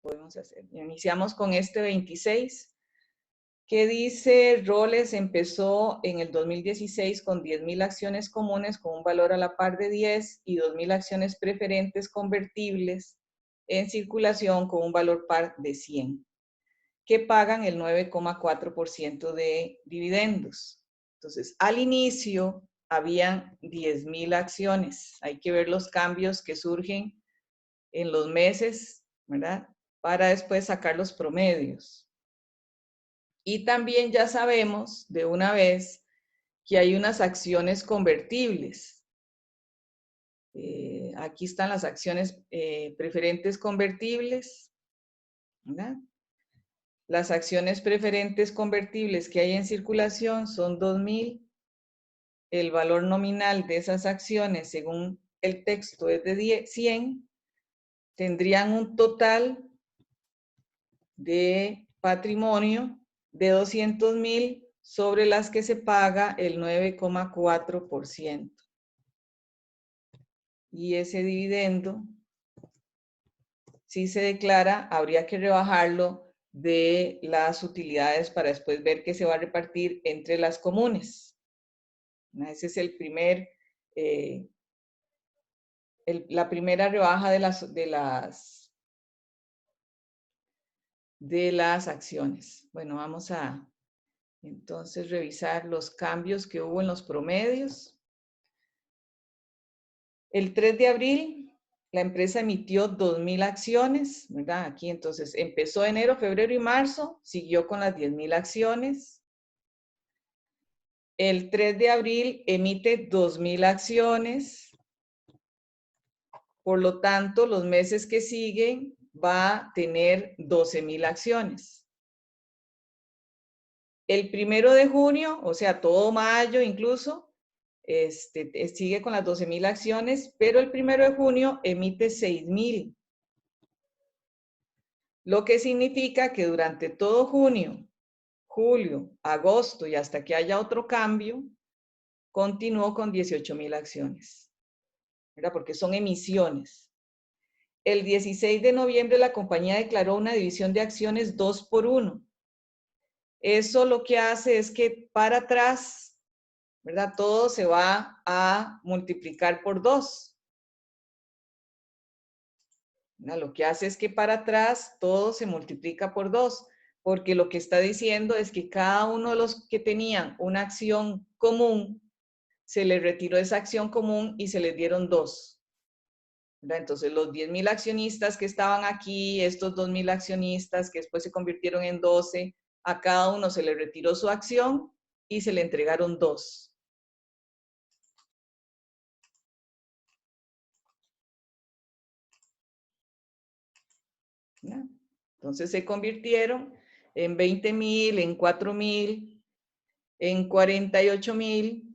podemos hacer. Iniciamos con este 26, que dice, Roles empezó en el 2016 con 10,000 acciones comunes con un valor a la par de 10 y 2,000 acciones preferentes convertibles en circulación con un valor par de 100, que pagan el 9,4% de dividendos. Entonces, al inicio habían 10,000 acciones. Hay que ver los cambios que surgen en los meses, ¿verdad? Para después sacar los promedios. Y también ya sabemos de una vez que hay unas acciones convertibles. Aquí están las acciones preferentes convertibles, ¿verdad? Las acciones preferentes convertibles que hay en circulación son 2,000. El valor nominal de esas acciones, según el texto, es de 100. Tendrían un total de patrimonio de 200,000 sobre las que se paga el 9,4%. Y ese dividendo, si se declara, habría que rebajarlo de las utilidades para después ver que se va a repartir entre las comunes. Ese es el primer, la primera rebaja de las acciones. Bueno, vamos a entonces revisar los cambios que hubo en los promedios. El 3 de abril, la empresa emitió 2,000 acciones, ¿verdad? Aquí entonces empezó enero, febrero y marzo, siguió con las 10,000 acciones. El 3 de abril emite 2,000 acciones. Por lo tanto, los meses que siguen va a tener 12,000 acciones. El 1 de junio, o sea, todo mayo incluso, sigue con las 12,000 acciones, pero el 1 de junio emite 6,000. Lo que significa que durante todo junio, julio, agosto y hasta que haya otro cambio, continuó con 18,000 acciones, ¿verdad? Porque son emisiones. El 16 de noviembre la compañía declaró una división de acciones 2x1. Eso lo que hace es que para atrás, ¿verdad? Todo se va a multiplicar por 2. Lo que hace es que para atrás todo se multiplica por 2, porque lo que está diciendo es que cada uno de los que tenían una acción común, se les retiró esa acción común y se les dieron 2. Entonces, los 10,000 accionistas que estaban aquí, estos 2,000 accionistas que después se convirtieron en 12, a cada uno se le retiró su acción y se le entregaron 2. ¿No? Entonces se convirtieron en 20,000, en 4,000, en 48,000.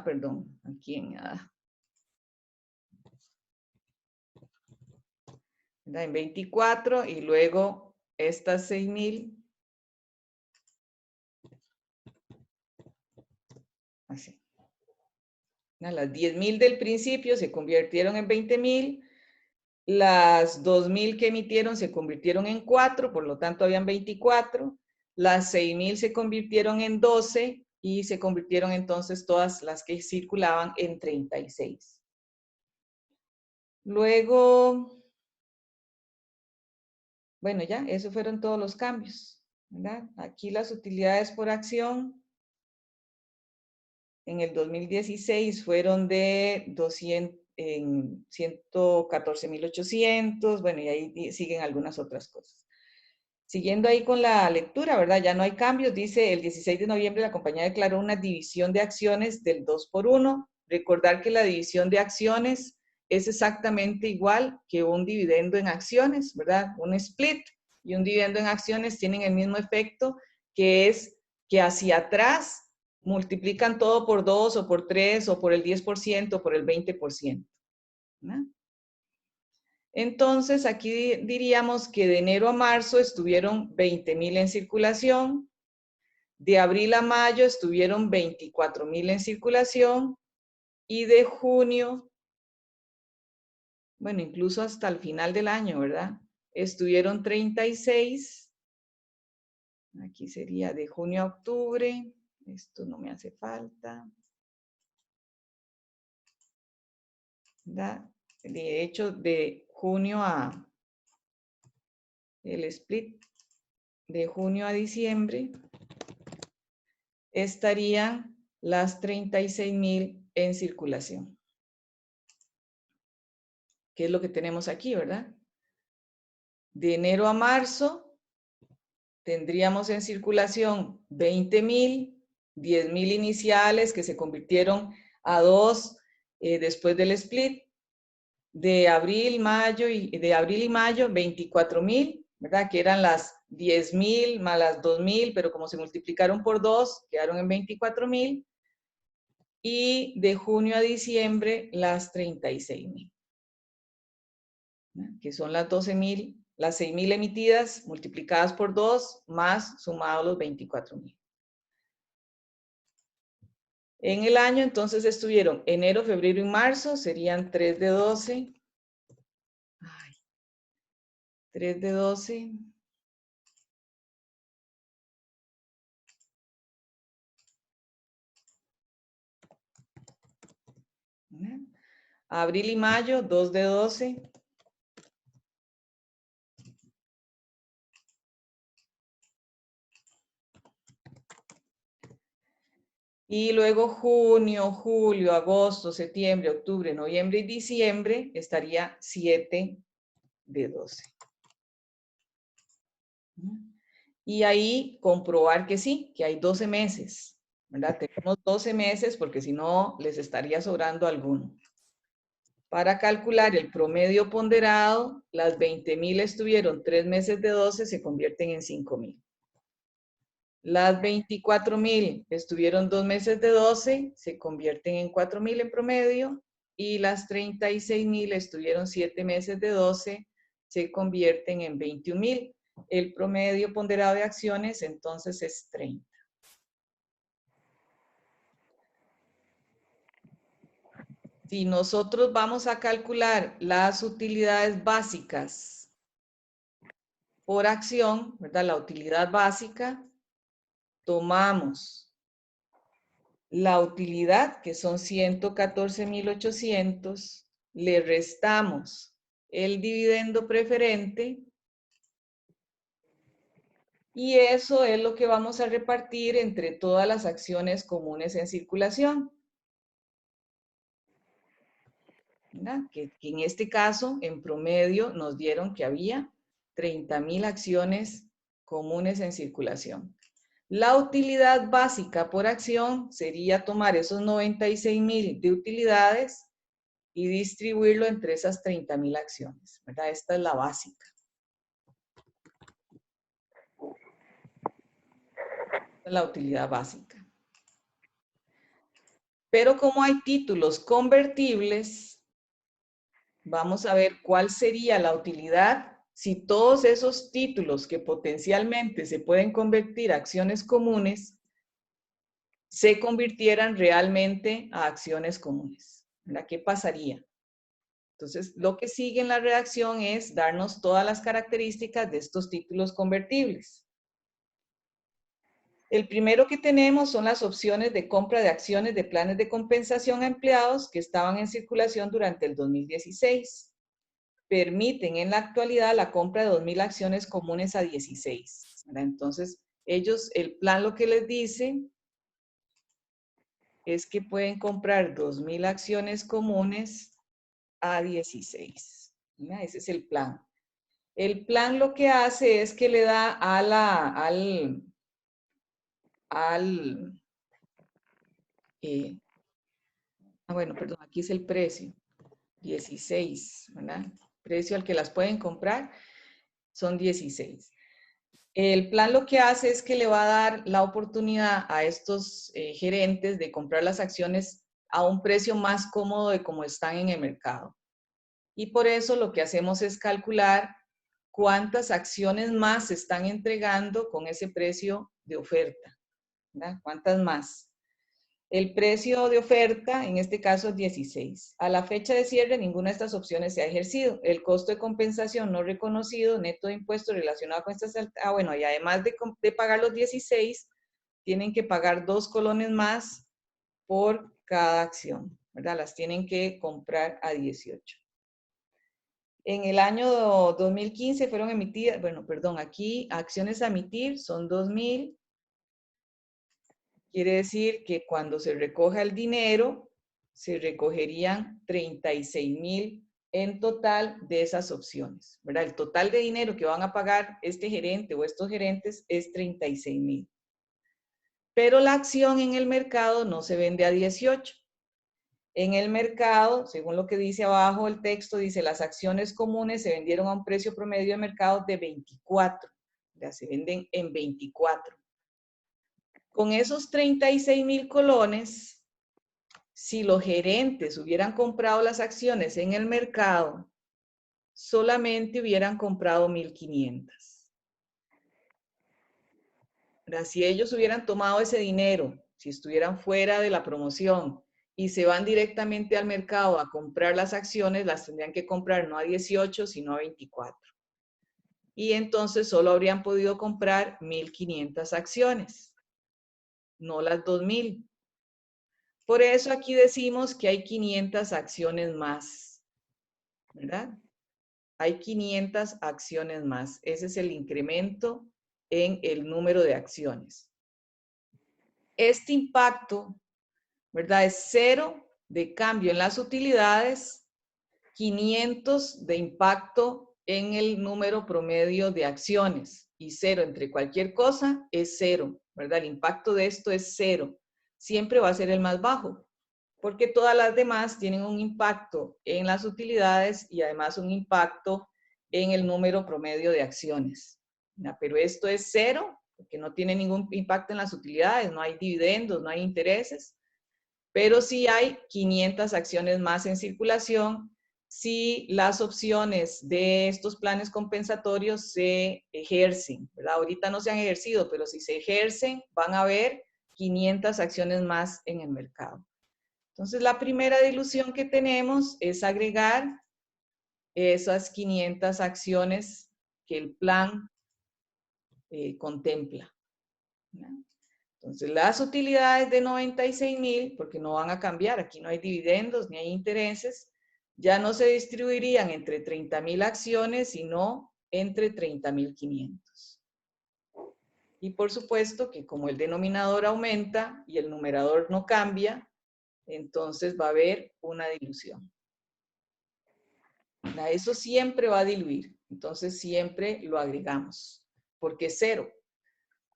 Perdón, aquí en 24 y luego estas 6,000. Así. Las 10,000 del principio se convirtieron en 20,000. Las 2,000 que emitieron se convirtieron en 4, por lo tanto habían 24. Las 6,000 se convirtieron en 12 y se convirtieron entonces todas las que circulaban en 36. Luego, bueno, ya, esos fueron todos los cambios, ¿verdad? Aquí las utilidades por acción en el 2016 fueron de 114,800, bueno, y ahí siguen algunas otras cosas. Siguiendo ahí con la lectura, ¿verdad? Ya no hay cambios. Dice, el 16 de noviembre la compañía declaró una división de acciones del 2x1. Recordar que la división de acciones es exactamente igual que un dividendo en acciones, ¿verdad? Un split y un dividendo en acciones tienen el mismo efecto, que es que hacia atrás multiplican todo por 2 o por 3 o por el 10% o por el 20%, ¿verdad? Entonces, aquí diríamos que de enero a marzo estuvieron 20,000 en circulación, de abril a mayo estuvieron 24,000 en circulación y de junio, bueno, incluso hasta el final del año, ¿verdad? estuvieron 36. Aquí sería de junio a octubre. Esto no me hace falta. ¿Verdad? De hecho, de junio a el split de junio a diciembre estarían las 36,000 en circulación. ¿Qué es lo que tenemos aquí, verdad? De enero a marzo tendríamos en circulación 20,000, 10,000 iniciales que se convirtieron a 2 después del split. De abril y mayo, 24,000, ¿verdad? Que eran las 10,000 más las 2,000, pero como se multiplicaron por 2, quedaron en 24,000. Y de junio a diciembre, las 36,000, que son las 12,000, las 6,000 emitidas multiplicadas por 2, más sumados los 24,000. En el año, entonces, estuvieron enero, febrero y marzo, serían 3 de 12. 3 de 12. Abril y mayo, 2 de 12. Y luego junio, julio, agosto, septiembre, octubre, noviembre y diciembre estaría 7 de 12. Y ahí comprobar que sí, que hay 12 meses, ¿verdad? Tenemos 12 meses porque si no les estaría sobrando alguno. Para calcular el promedio ponderado, las 20,000 estuvieron 3 meses de 12, se convierten en 5,000. Las 24,000 estuvieron 2 meses de 12, se convierten en 4,000 en promedio. Y las 36,000 estuvieron 7 meses de 12, se convierten en 21,000. El promedio ponderado de acciones entonces es 30. Si nosotros vamos a calcular las utilidades básicas por acción, ¿verdad? La utilidad básica, tomamos la utilidad, que son 114,800, le restamos el dividendo preferente y eso es lo que vamos a repartir entre todas las acciones comunes en circulación. Que en este caso, en promedio, nos dieron que había 30,000 acciones comunes en circulación. La utilidad básica por acción sería tomar esos 96,000 de utilidades y distribuirlo entre esas 30,000 acciones, ¿verdad? Esta es la básica. Esta es la utilidad básica. Pero como hay títulos convertibles, vamos a ver cuál sería la utilidad si todos esos títulos que potencialmente se pueden convertir a acciones comunes se convirtieran realmente a acciones comunes, ¿verdad? ¿Qué pasaría? Entonces, lo que sigue en la redacción es darnos todas las características de estos títulos convertibles. El primero que tenemos son las opciones de compra de acciones de planes de compensación a empleados que estaban en circulación durante el 2016. Permiten en la actualidad la compra de 2,000 acciones comunes a 16. ¿Verdad? Entonces, ellos, el plan lo que les dice es que pueden comprar 2,000 acciones comunes a 16. ¿Verdad? Ese es el plan. El plan lo que hace es que le da bueno, perdón, aquí es el precio, 16, ¿verdad? Precio al que las pueden comprar son 16. El plan lo que hace es que le va a dar la oportunidad a estos gerentes de comprar las acciones a un precio más cómodo de como están en el mercado. Y por eso lo que hacemos es calcular cuántas acciones más se están entregando con ese precio de oferta, ¿verdad? ¿Cuántas más? El precio de oferta, en este caso, es 16. A la fecha de cierre, ninguna de estas opciones se ha ejercido. El costo de compensación no reconocido, neto de impuestos relacionado con estas... bueno, y además de pagar los 16, tienen que pagar 2 colones más por cada acción, ¿verdad? Las tienen que comprar a 18. En el año 2015 fueron emitidas, bueno, perdón, aquí acciones a emitir son 2,000. Quiere decir que cuando se recoja el dinero, se recogerían 36,000 en total de esas opciones, ¿verdad? El total de dinero que van a pagar este gerente o estos gerentes es 36,000. Pero la acción en el mercado no se vende a 18. En el mercado, según lo que dice abajo el texto, dice las acciones comunes se vendieron a un precio promedio de mercado de 24. Ya se venden en 24. Con esos 36,000 colones, si los gerentes hubieran comprado las acciones en el mercado, solamente hubieran comprado 1,500. Si ellos hubieran tomado ese dinero, si estuvieran fuera de la promoción y se van directamente al mercado a comprar las acciones, las tendrían que comprar no a 18, sino a 24. Y entonces solo habrían podido comprar 1,500 acciones, no las 2,000. Por eso aquí decimos que hay 500 acciones más, ¿verdad? Hay 500 acciones más. Ese es el incremento en el número de acciones. Este impacto, ¿verdad? Es 0 de cambio en las utilidades, 500 de impacto en el número promedio de acciones y 0 entre cualquier cosa es 0, ¿verdad? El impacto de esto es 0. Siempre va a ser el más bajo, porque todas las demás tienen un impacto en las utilidades y además un impacto en el número promedio de acciones. Pero esto es 0, porque no tiene ningún impacto en las utilidades, no hay dividendos, no hay intereses, pero sí hay 500 acciones más en circulación si las opciones de estos planes compensatorios se ejercen, ¿verdad? Ahorita no se han ejercido, pero si se ejercen, van a haber 500 acciones más en el mercado. Entonces, la primera dilución que tenemos es agregar esas 500 acciones que el plan contempla, ¿no? Entonces, las utilidades de 96,000, porque no van a cambiar, aquí no hay dividendos ni hay intereses, ya no se distribuirían entre 30,000 acciones, sino entre 30,500. Y por supuesto que como el denominador aumenta y el numerador no cambia, entonces va a haber una dilución. Eso siempre va a diluir, entonces siempre lo agregamos, porque es 0,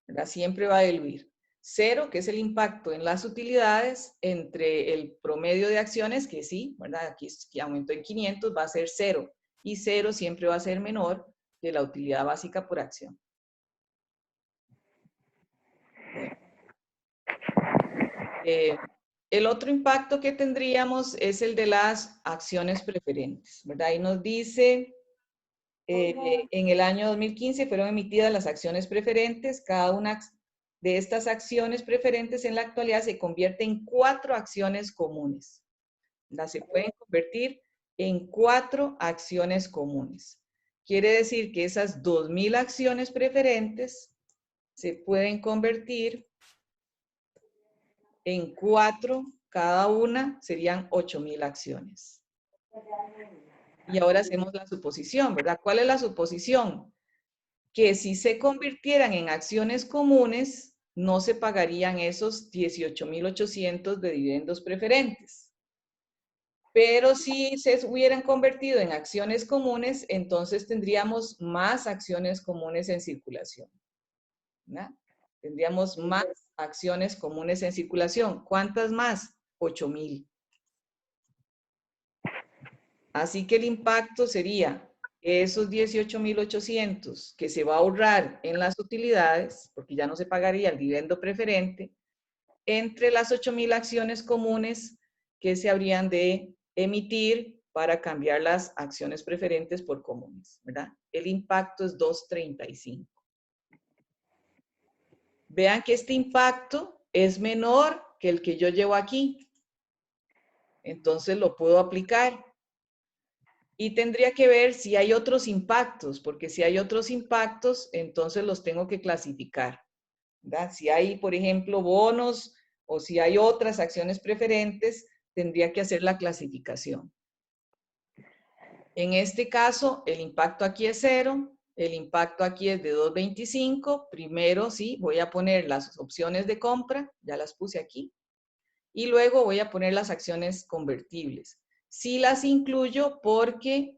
¿verdad? Siempre va a diluir. 0, que es el impacto en las utilidades, entre el promedio de acciones, que sí, ¿verdad? Aquí aumentó en 500, va a ser 0, y 0 siempre va a ser menor que la utilidad básica por acción. Bueno. El otro impacto que tendríamos es el de las acciones preferentes, ¿verdad? Ahí nos dice, en el año 2015 fueron emitidas las acciones preferentes. Cada una de estas acciones preferentes en la actualidad se convierte en 4 acciones comunes. Se pueden convertir en 4 acciones comunes. Quiere decir que esas 2,000 acciones preferentes se pueden convertir en 4, cada una serían 8,000 acciones. Y ahora hacemos la suposición, ¿verdad? ¿Cuál es la suposición? Que si se convirtieran en acciones comunes, no se pagarían esos 18,800 de dividendos preferentes. Pero si se hubieran convertido en acciones comunes, entonces tendríamos más acciones comunes en circulación, ¿verdad? Tendríamos más acciones comunes en circulación. ¿Cuántas más? 8,000. Así que el impacto sería esos 18,800 que se va a ahorrar en las utilidades, porque ya no se pagaría el dividendo preferente, entre las 8,000 acciones comunes que se habrían de emitir para cambiar las acciones preferentes por comunes, ¿verdad? El impacto es 235. Vean que este impacto es menor que el que yo llevo aquí. Entonces lo puedo aplicar. Y tendría que ver si hay otros impactos, porque si hay otros impactos, entonces los tengo que clasificar, ¿verdad? Si hay, por ejemplo, bonos o si hay otras acciones preferentes, tendría que hacer la clasificación. En este caso, el impacto aquí es 0, el impacto aquí es de 2.25. Primero, sí, voy a poner las opciones de compra, ya las puse aquí, y luego voy a poner las acciones convertibles. Sí las incluyo porque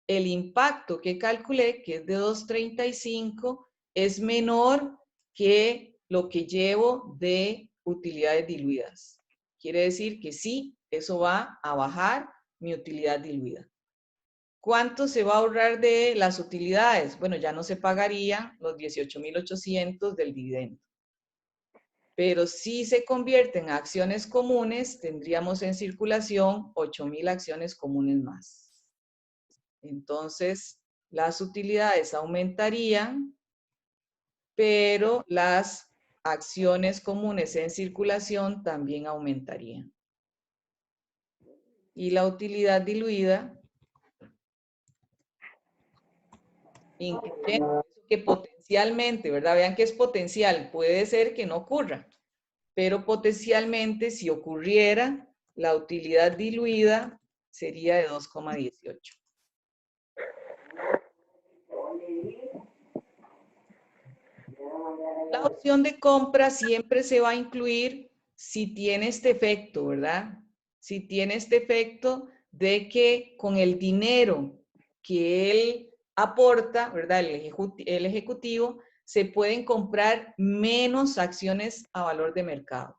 el impacto que calculé, que es de 2.35, es menor que lo que llevo de utilidades diluidas. Quiere decir que sí, eso va a bajar mi utilidad diluida. ¿Cuánto se va a ahorrar de las utilidades? Bueno, ya no se pagarían los 18.800 del dividendo. Pero si se convierte en acciones comunes, tendríamos en circulación 8.000 acciones comunes más. Entonces, las utilidades aumentarían, pero las acciones comunes en circulación también aumentarían. Y la utilidad diluida, incluyendo que potencialmente, ¿verdad? Vean que es potencial, puede ser que no ocurra, pero potencialmente si ocurriera, la utilidad diluida sería de 2,18. La opción de compra siempre se va a incluir si tiene este efecto, ¿verdad? Si tiene este efecto de que con el dinero que él aporta, ¿verdad? El ejecutivo, se pueden comprar menos acciones a valor de mercado.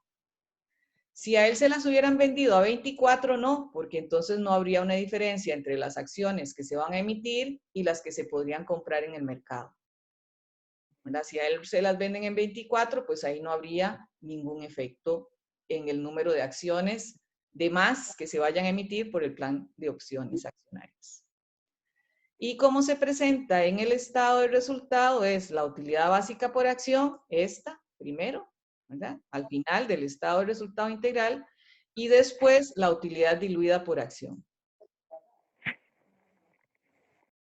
Si a él se las hubieran vendido a 24, no, porque entonces no habría una diferencia entre las acciones que se van a emitir y las que se podrían comprar en el mercado. ¿Verdad? Si a él se las venden en 24, pues ahí no habría ningún efecto en el número de acciones de más que se vayan a emitir por el plan de opciones accionarias. Y cómo se presenta en el estado de resultado es la utilidad básica por acción, esta primero, ¿verdad? Al final del estado de resultado integral, y después la utilidad diluida por acción.